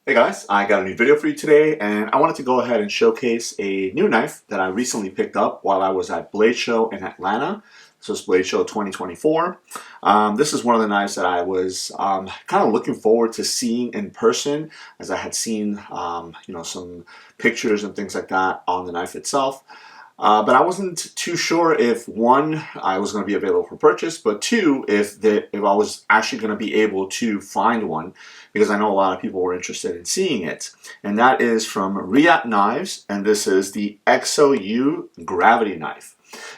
Hey guys, I got a new video for you today, and I wanted to go ahead and showcase a new knife that I recently picked up while I was at Blade Show in Atlanta. This was Blade Show 2024. This is one of the knives that I was kind of looking forward to seeing in person, as I had seen some pictures and things like that on the knife itself. But I wasn't too sure if one, I was going to be available for purchase, but two, if I was actually going to be able to find one, because I know a lot of people were interested in seeing it. And that is from Reate Knives, and this is the EXO-U Gravity Knife.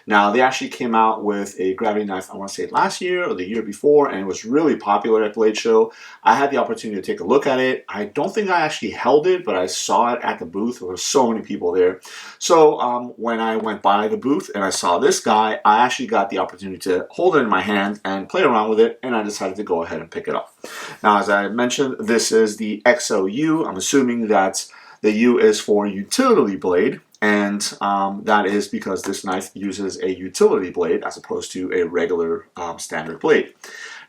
Now, they actually came out with a gravity knife, I want to say last year or the year before, and it was really popular at Blade Show. I had the opportunity to take a look at it. I don't think I actually held it, but I saw it at the booth. There were so many people there. So when I went by the booth and I saw this guy, I actually got the opportunity to hold it in my hand and play around with it, and I decided to go ahead and pick it up. Now, as I mentioned, this is the EXO-U. I'm assuming that the U is for utility blade, and that is because this knife uses a utility blade as opposed to a regular standard blade.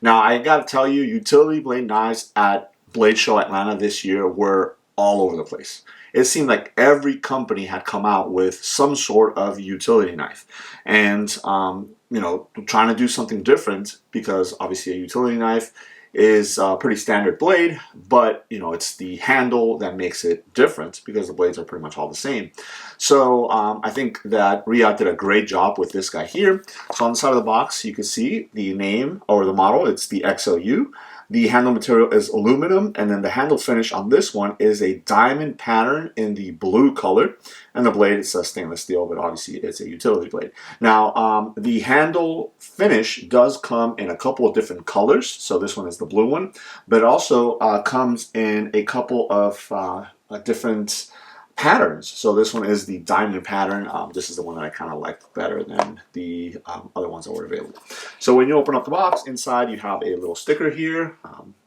Now, I gotta tell you, utility blade knives at Blade Show Atlanta this year were all over the place. It seemed like every company had come out with some sort of utility knife, and trying to do something different, because obviously a utility knife is a pretty standard blade, but it's the handle that makes it different, because the blades are pretty much all the same. So I think that Reate did a great job with this guy here. So on the side of the box you can see the name or the model. It's the EXO-U. The handle material is aluminum, and then the handle finish on this one is a diamond pattern in the blue color, and the blade is stainless steel, but obviously it's a utility blade. Now, the handle finish does come in a couple of different colors, so this one is the blue one, but it also comes in a couple of different patterns. So this one is the diamond pattern. This is the one that I kind of liked better than the other ones that were available. So when you open up the box, inside you have a little sticker here,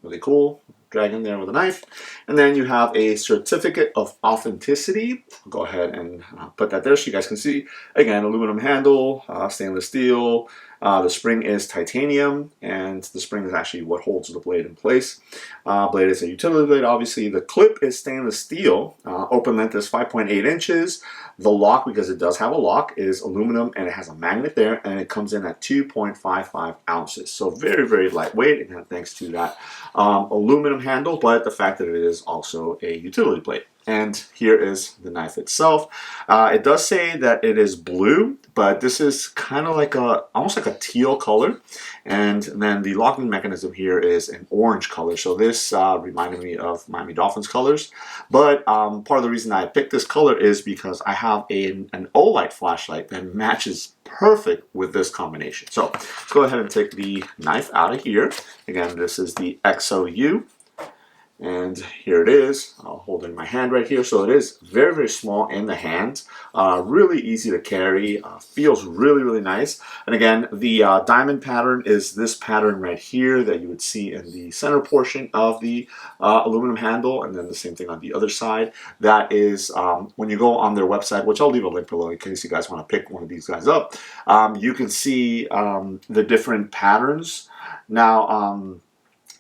really cool, drag in there with a knife, and then you have a certificate of authenticity. I'll go ahead and put that there so you guys can see. Again, aluminum handle, stainless steel. The spring is titanium, and the spring is actually what holds the blade in place. Blade is a utility blade, obviously. The clip is stainless steel. Open length is 5.8 inches. The lock, because it does have a lock, is aluminum, and it has a magnet there, and it comes in at 2.55 ounces. So very, very lightweight, and thanks to that aluminum handle, but the fact that it is also a utility blade. And here is the knife itself. It does say that it is blue, but this is kind of like almost like a teal color. And then the locking mechanism here is an orange color. So this reminded me of Miami Dolphins colors. But part of the reason I picked this color is because I have an Olight flashlight that matches perfect with this combination. So let's go ahead and take the knife out of here. Again, this is the EXO-U. And here it is. I'll hold it in my hand right here. So it is very, very small in the hand. Really easy to carry. Feels really, really nice. And again, the diamond pattern is this pattern right here that you would see in the center portion of the aluminum handle. And then the same thing on the other side. That is when you go on their website, which I'll leave a link below in case you guys want to pick one of these guys up. You can see the different patterns. Now,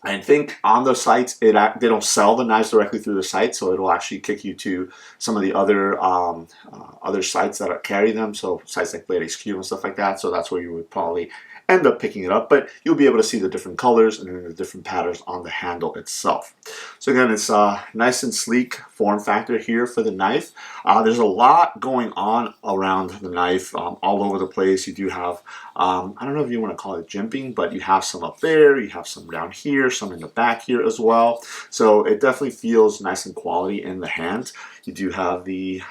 I think on the sites, they don't sell the knives directly through the site, so it'll actually kick you to some of the other sites that carry them, so sites like Blade HQ and stuff like that. So that's where you would probably end up picking it up, but you'll be able to see the different colors and then the different patterns on the handle itself. So again, it's a nice and sleek form factor here for the knife. There's a lot going on around the knife, all over the place. You do have, I don't know if you want to call it jimping, but you have some up there, you have some down here, some in the back here as well. So it definitely feels nice and quality in the hand. You do have the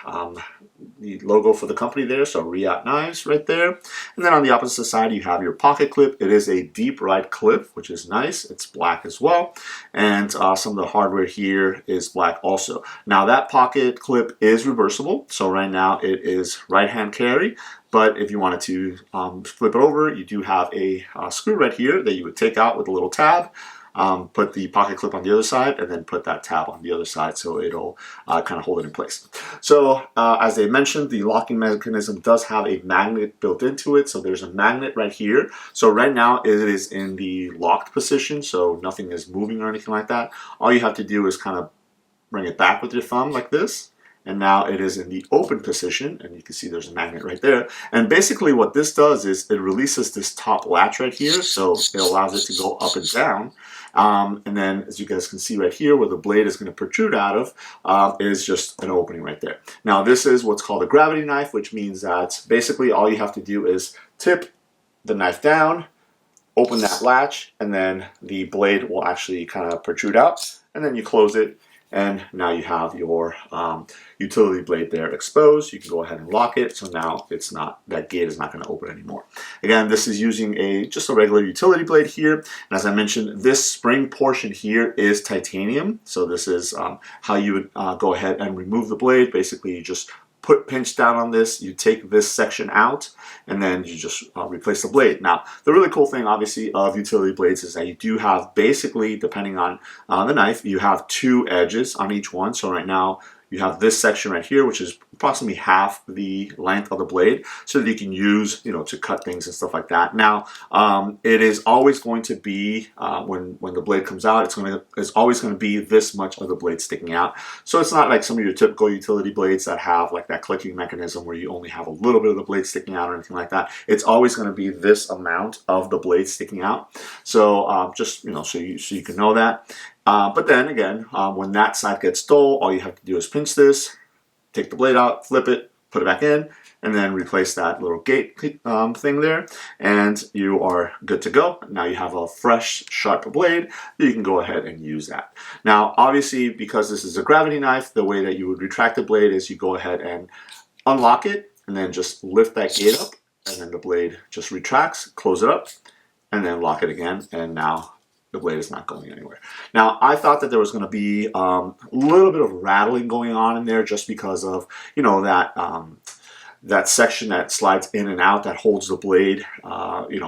logo for the company there, so Reate Knives right there. And then on the opposite side, you have your pocket clip. It is a deep right clip, which is nice. It's black as well. And some of the hardware here is black also. Now that pocket clip is reversible. So right now it is right hand carry. But if you wanted to flip it over, you do have a screw right here that you would take out with a little tab. Put the pocket clip on the other side, and then put that tab on the other side, so it'll kind of hold it in place. So as I mentioned, the locking mechanism does have a magnet built into it. So there's a magnet right here. So right now it is in the locked position, so nothing is moving or anything like that. All you have to do is kind of bring it back with your thumb like this. And now it is in the open position, and you can see there's a magnet right there. And basically what this does is it releases this top latch right here, so it allows it to go up and down. And then, as you guys can see right here, where the blade is going to protrude out of, is just an opening right there. Now, this is what's called a gravity knife, which means that basically all you have to do is tip the knife down, open that latch, and then the blade will actually kind of protrude out, and then you close it, and now you have your utility blade there exposed. You can go ahead and lock it, so now it's not, that gate is not going to open anymore. Again, this is using just a regular utility blade here, and as I mentioned, this spring portion here is titanium, so this is how you would go ahead and remove the blade. Basically, you just pinch down on this, you take this section out, and then you just replace the blade. Now, the really cool thing, obviously, of utility blades is that you do have, basically, depending on the knife, you have 2 edges on each one. So right now, you have this section right here, which is approximately half the length of the blade, so that you can use, to cut things and stuff like that. Now, it is always going to be, when the blade comes out, it's always going to be this much of the blade sticking out. So it's not like some of your typical utility blades that have like that clicking mechanism where you only have a little bit of the blade sticking out or anything like that. It's always going to be this amount of the blade sticking out. So just, so you can know that. But then again, when that side gets dull, all you have to do is pinch this, take the blade out, flip it, put it back in, and then replace that little gate thing there, and you are good to go. Now you have a fresh, sharp blade, you can go ahead and use that. Now, obviously, because this is a gravity knife, the way that you would retract the blade is you go ahead and unlock it, and then just lift that gate up, and then the blade just retracts, close it up, and then lock it again, and now the blade is not going anywhere. Now, I thought that there was going to be a little bit of rattling going on in there just because of, that section that slides in and out that holds the blade,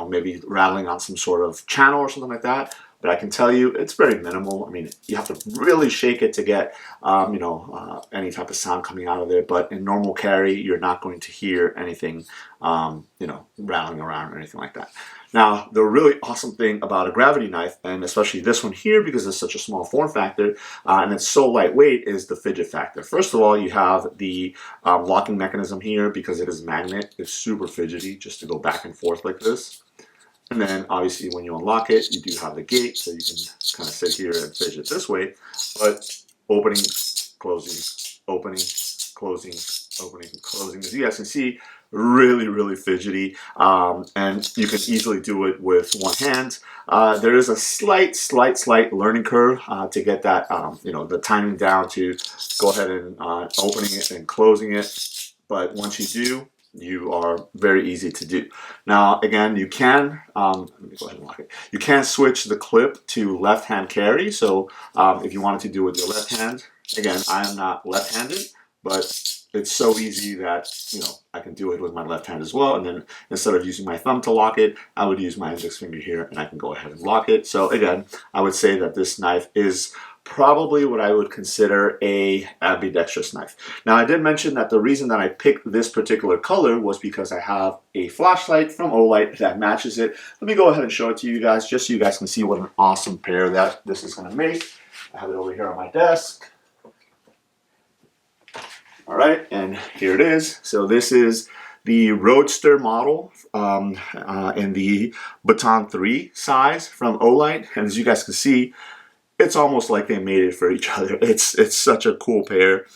maybe rattling on some sort of channel or something like that. But I can tell you it's very minimal. I mean, you have to really shake it to get, any type of sound coming out of there. But in normal carry, you're not going to hear anything, rattling around or anything like that. Now, the really awesome thing about a gravity knife, and especially this one here because it's such a small form factor and it's so lightweight, is the fidget factor. First of all, you have the locking mechanism here because it is magnet. It's super fidgety just to go back and forth like this. And then obviously when you unlock it, you do have the gate, so you can kind of sit here and fidget this way. But opening, closing, opening, closing, opening, closing. As you guys can see, really, really fidgety, and you can easily do it with one hand. There is a slight learning curve to get that, the timing down to go ahead and opening it and closing it. But once you do, you are very easy to do. Now, again, you can, let me go ahead and lock it. You can switch the clip to left-hand carry. So if you wanted to do it with your left hand, again, I am not left-handed, but it's so easy that, I can do it with my left hand as well. And then instead of using my thumb to lock it, I would use my index finger here and I can go ahead and lock it. So again, I would say that this knife is probably what I would consider a ambidextrous knife. Now, I did mention that the reason that I picked this particular color was because I have a flashlight from Olight that matches it. Let me go ahead and show it to you guys just so you guys can see what an awesome pair that this is going to make. I have it over here on my desk. All right, and here it is. So this is the Roadster model in the Baton 3 size from Olight. And as you guys can see, it's almost like they made it for each other. It's such a cool pair.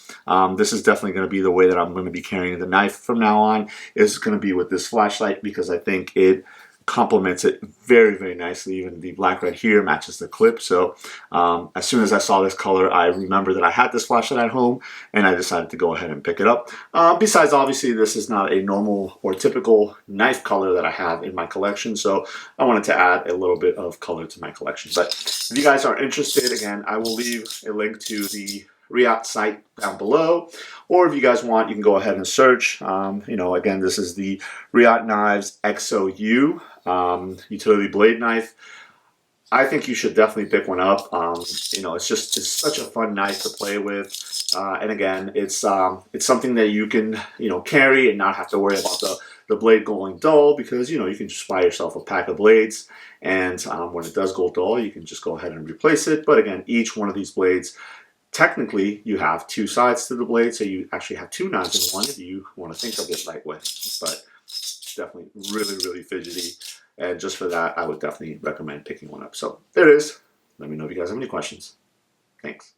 This is definitely going to be the way that I'm going to be carrying the knife from now on. Is going to be with this flashlight because I think it complements it very, very nicely. Even the black right here matches the clip. So as soon as I saw this color, I remember that I had this flashlight at home and I decided to go ahead and pick it up. Besides, obviously, this is not a normal or typical knife color that I have in my collection. So I wanted to add a little bit of color to my collection. But if you guys are interested, again, I will leave a link to the Reate site down below, or if you guys want, you can go ahead and search. Again, this is the Reate Knives EXO-U utility blade knife. I think you should definitely pick one up. It's such a fun knife to play with, and again, it's something that you can carry and not have to worry about the blade going dull because you can just buy yourself a pack of blades, and when it does go dull, you can just go ahead and replace it. But again, each one of these blades technically you have two sides to the blade, so you actually have two knives in one if you want to think of it that way. But definitely really, really fidgety. And just for that, I would definitely recommend picking one up. So there it is. Let me know if you guys have any questions. Thanks.